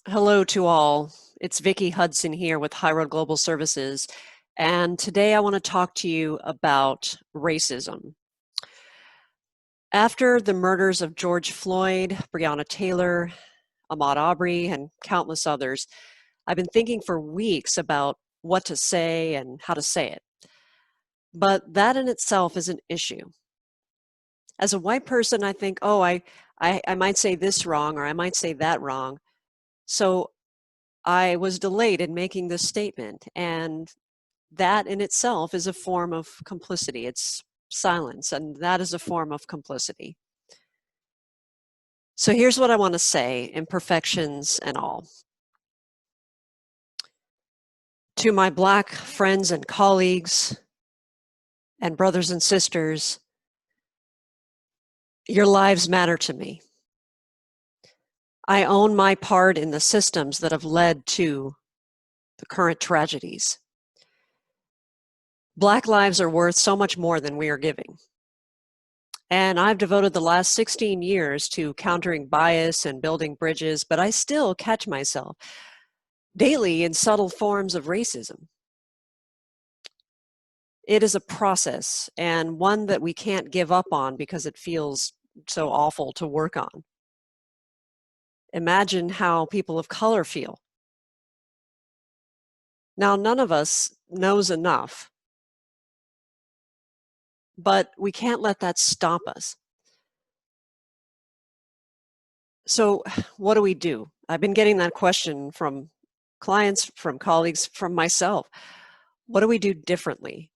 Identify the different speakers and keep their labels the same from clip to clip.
Speaker 1: Hello to all. It's Vicki Hudson here with High Road Global Services, and today I want to talk to you about racism. After the murders of George Floyd, Breonna Taylor, Ahmaud Arbery, and countless others, I've been thinking for weeks about what to say and how to say it. But that in itself is an issue. As a white person, I think, oh, I might say this wrong or I might say that wrong. So I was delayed in making this statement, and that in itself is a form of complicity. It's silence, and that is a form of complicity. So here's what I want to say, imperfections and all. To my Black friends and colleagues and brothers and sisters, your lives matter to me. I own my part in the systems that have led to the current tragedies. Black lives are worth so much more than we are giving. And I've devoted the last 16 years to countering bias and building bridges, but I still catch myself daily in subtle forms of racism. It is a process, and one that we can't give up on because it feels so awful to work on. Imagine how people of color feel. Now, none of us knows enough, but we can't let that stop us. So what do we do? I've been getting that question from clients, from colleagues, from myself. What do we do differently?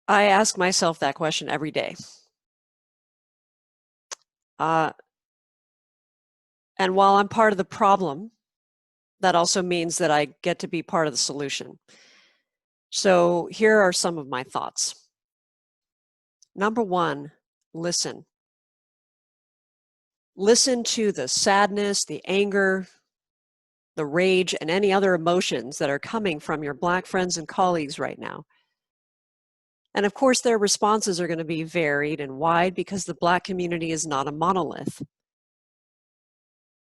Speaker 1: I ask myself that question every day. And while I'm part of the problem, that also means that I get to be part of the solution. So here are some of my thoughts. Number one, listen. Listen to the sadness, the anger, the rage, and any other emotions that are coming from your Black friends and colleagues right now. And of course, their responses are going to be varied and wide because the Black community is not a monolith.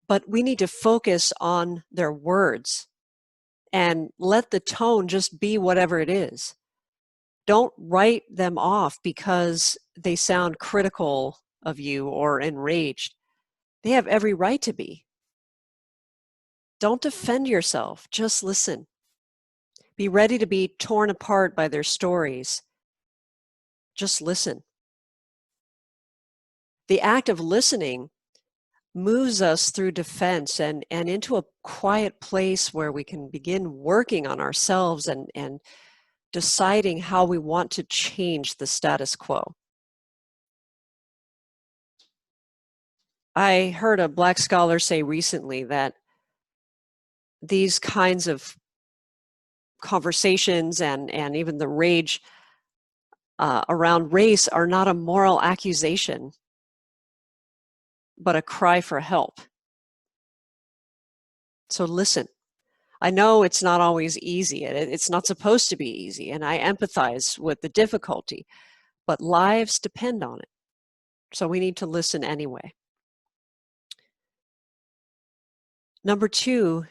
Speaker 1: But we need to focus on their words and let the tone just be whatever it is. Don't write them off because they sound critical of you or enraged. They have every right to be. Don't defend yourself, just listen. Be ready to be torn apart by their stories. Just listen. The act of listening moves us through defense and into a quiet place where we can begin working on ourselves and deciding how we want to change the status quo. I heard a Black scholar say recently that these kinds of conversations and even the rage around race are not a moral accusation, but a cry for help. So listen. I know it's not always easy. It's not supposed to be easy, and I empathize with the difficulty, but lives depend on it. So we need to listen anyway. Number two,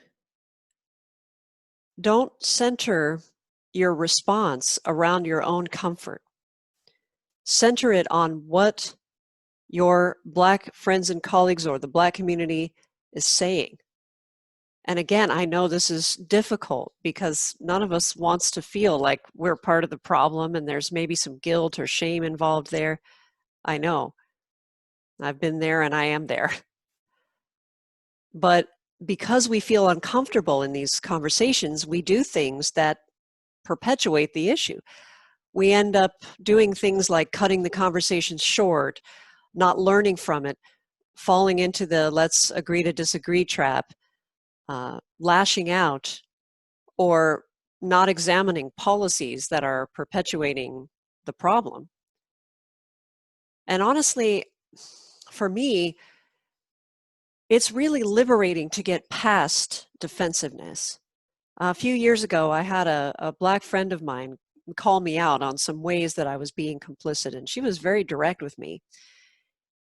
Speaker 1: don't center your response around your own comfort. Center it on what your Black friends and colleagues or the Black community is saying. And again, I know this is difficult because none of us wants to feel like we're part of the problem and there's maybe some guilt or shame involved there. I know. I've been there and I am there. But because we feel uncomfortable in these conversations, we do things that perpetuate the issue. We end up doing things like cutting the conversation short, not learning from it, falling into the let's agree to disagree trap, lashing out, or not examining policies that are perpetuating the problem. And honestly, for me, it's really liberating to get past defensiveness. A few years ago, I had a Black friend of mine call me out on some ways that I was being complicit, and she was very direct with me.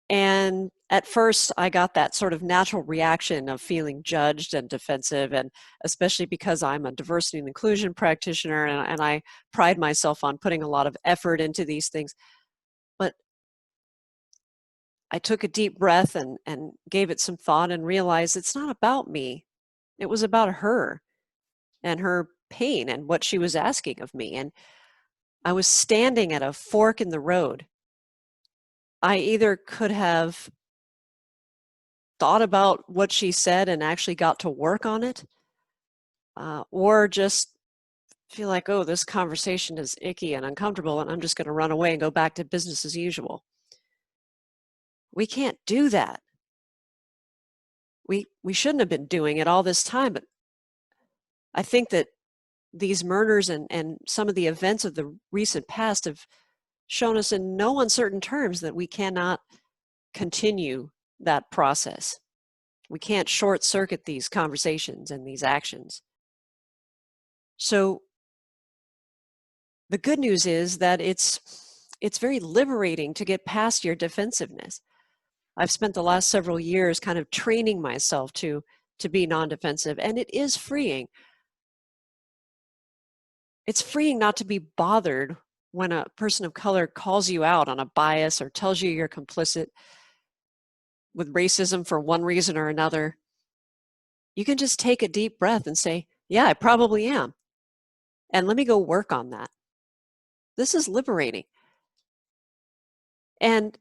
Speaker 1: And at first, I got that sort of natural reaction of feeling judged and defensive, and especially because I'm a diversity and inclusion practitioner, and I pride myself on putting a lot of effort into these things. But I took a deep breath and gave it some thought and realized it's not about me. It was about her and her pain and what she was asking of me. And I was standing at a fork in the road. I either could have thought about what she said and actually got to work on it, or just feel like, oh, this conversation is icky and uncomfortable, and I'm just going to run away and go back to business as usual. We can't do that. We shouldn't have been doing it all this time, but I think that these murders and some of the events of the recent past have shown us in no uncertain terms that we cannot continue that process. We can't short circuit these conversations and these actions. So the good news is that it's very liberating to get past your defensiveness. I've spent the last several years kind of training myself to be non-defensive, and it is freeing. It's freeing not to be bothered when a person of color calls you out on a bias or tells you you're complicit with racism for one reason or another. You can just take a deep breath and say, yeah, I probably am. And let me go work on that. This is liberating. And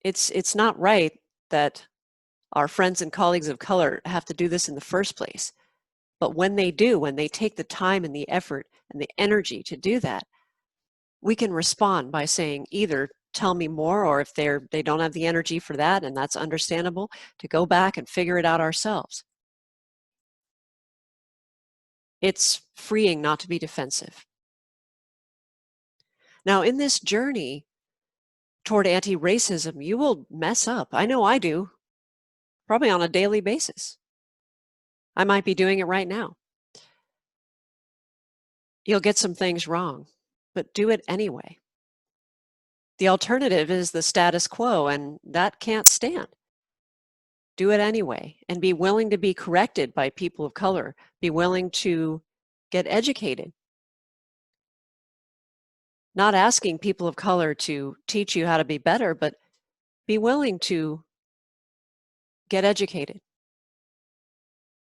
Speaker 1: it's not right that our friends and colleagues of color have to do this in the first place. But when they do, when they take the time and the effort and the energy to do that, we can respond by saying either tell me more, or if they don't have the energy for that, and that's understandable, to go back and figure it out ourselves. It's freeing not to be defensive. Now, in this journey toward anti-racism, you will mess up. I know I do, probably on a daily basis. I might be doing it right now. You'll get some things wrong, but do it anyway. The alternative is the status quo, and that can't stand. Do it anyway, and be willing to be corrected by people of color. Be willing to get educated. Not asking people of color to teach you how to be better, but be willing to get educated.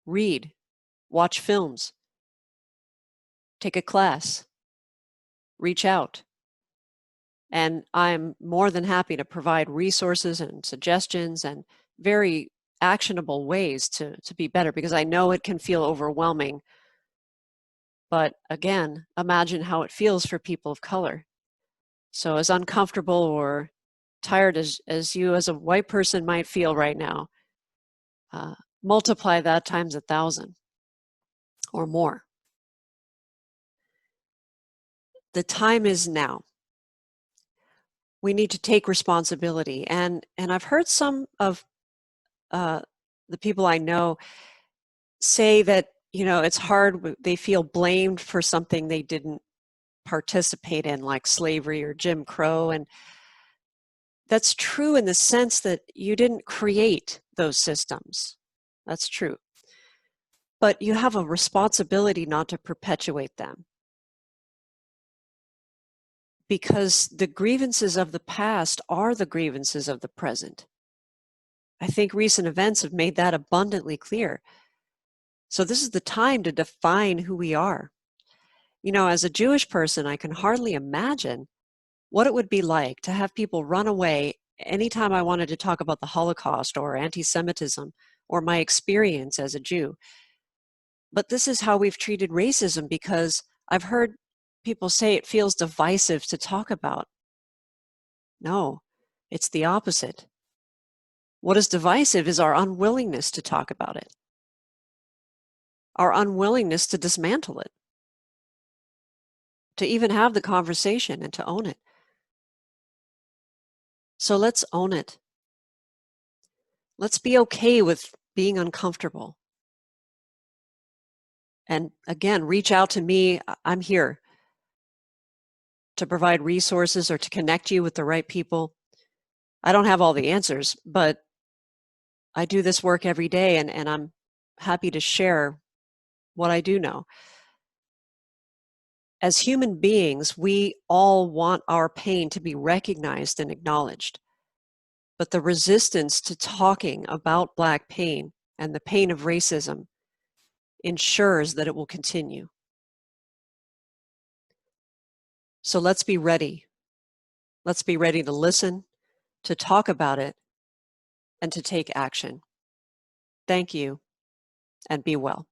Speaker 1: Read, watch films, take a class, reach out. And I'm more than happy to provide resources and suggestions and very actionable ways to be better, because I know it can feel overwhelming. But again, imagine how it feels for people of color. So as uncomfortable or tired as you as a white person might feel right now, multiply that times 1,000 or more. The time is now. We need to take responsibility. And I've heard some of the people I know say that, it's hard, they feel blamed for something they didn't participate in, like slavery or Jim Crow. And that's true in the sense that you didn't create those systems. That's true. But you have a responsibility not to perpetuate them, because the grievances of the past are the grievances of the present. I think recent events have made that abundantly clear. So this is the time to define who we are. As a Jewish person, I can hardly imagine what it would be like to have people run away anytime I wanted to talk about the Holocaust or anti-Semitism or my experience as a Jew. But this is how we've treated racism, because I've heard people say it feels divisive to talk about. No, it's the opposite. What is divisive is our unwillingness to talk about it, our unwillingness to dismantle it, to even have the conversation and to own it. So let's own it. Let's be okay with being uncomfortable. And again, reach out to me. I'm here to provide resources or to connect you with the right people. I don't have all the answers, but I do this work every day, and I'm happy to share what I do know. As human beings, we all want our pain to be recognized and acknowledged. But the resistance to talking about Black pain and the pain of racism ensures that it will continue. So let's be ready. Let's be ready to listen, to talk about it, and to take action. Thank you, and be well.